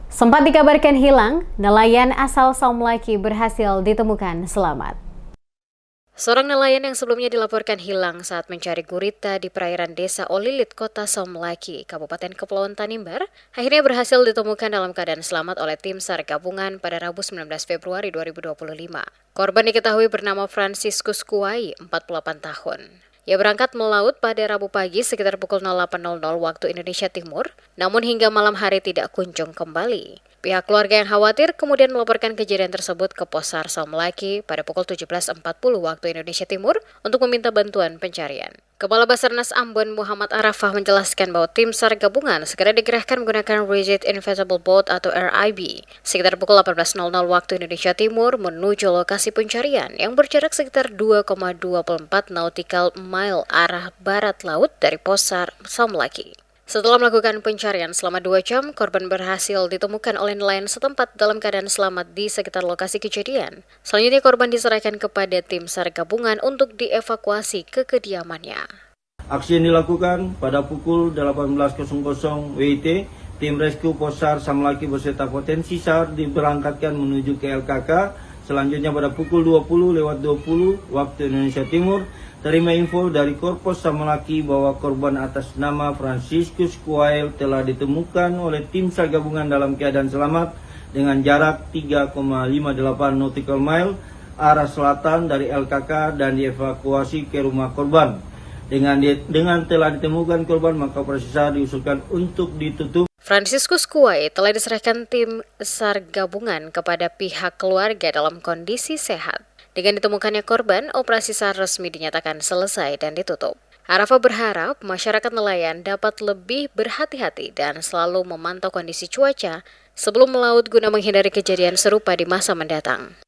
Sempat dikabarkan hilang, nelayan asal Saum Laki berhasil ditemukan selamat. Seorang nelayan yang sebelumnya dilaporkan hilang saat mencari gurita di perairan desa Olilit, kota Saum Laki, Kabupaten Kepulauan Tanimbar, akhirnya berhasil ditemukan dalam keadaan selamat oleh tim SAR gabungan pada Rabu 19 Februari 2025. Korban diketahui bernama Franciscus Kuai, 48 tahun. Ia berangkat melaut pada Rabu pagi sekitar pukul 08.00 waktu Indonesia Timur, namun hingga malam hari tidak kunjung kembali. Pihak keluarga yang khawatir kemudian melaporkan kejadian tersebut ke Pos SAR Saum Laki pada pukul 17.40 waktu Indonesia Timur untuk meminta bantuan pencarian. Kepala Basarnas Ambon Muhammad Arafah menjelaskan bahwa tim SAR gabungan segera dikerahkan menggunakan Rigid Invisible Boat atau RIB sekitar pukul 18.00 waktu Indonesia Timur menuju lokasi pencarian yang berjarak sekitar 2,24 nautical mile arah barat laut dari Pos SAR Saum Laki. Setelah melakukan pencarian selama 2 jam, korban berhasil ditemukan oleh nelayan setempat dalam keadaan selamat di sekitar lokasi kejadian. Selanjutnya korban diserahkan kepada tim SAR gabungan untuk dievakuasi ke kediamannya. Aksi yang dilakukan pada pukul 18.00 WIT, tim rescue Pos SAR Saum Laki beserta potensi SAR diberangkatkan menuju ke LKK. Selanjutnya pada pukul 20.20 waktu Indonesia Timur, terima info dari Korpos Saum Laki bahwa korban atas nama Franciscus Kuai telah ditemukan oleh tim SAR gabungan dalam keadaan selamat dengan jarak 3,58 nautical mile arah selatan dari LKK dan dievakuasi ke rumah korban. Dengan telah ditemukan korban, maka operasi SAR diusulkan untuk ditutup. Franciscus Kuai telah diserahkan tim SAR gabungan kepada pihak keluarga dalam kondisi sehat. Dengan ditemukannya korban, operasi SAR resmi dinyatakan selesai dan ditutup. Arafah berharap masyarakat nelayan dapat lebih berhati-hati dan selalu memantau kondisi cuaca sebelum melaut guna menghindari kejadian serupa di masa mendatang.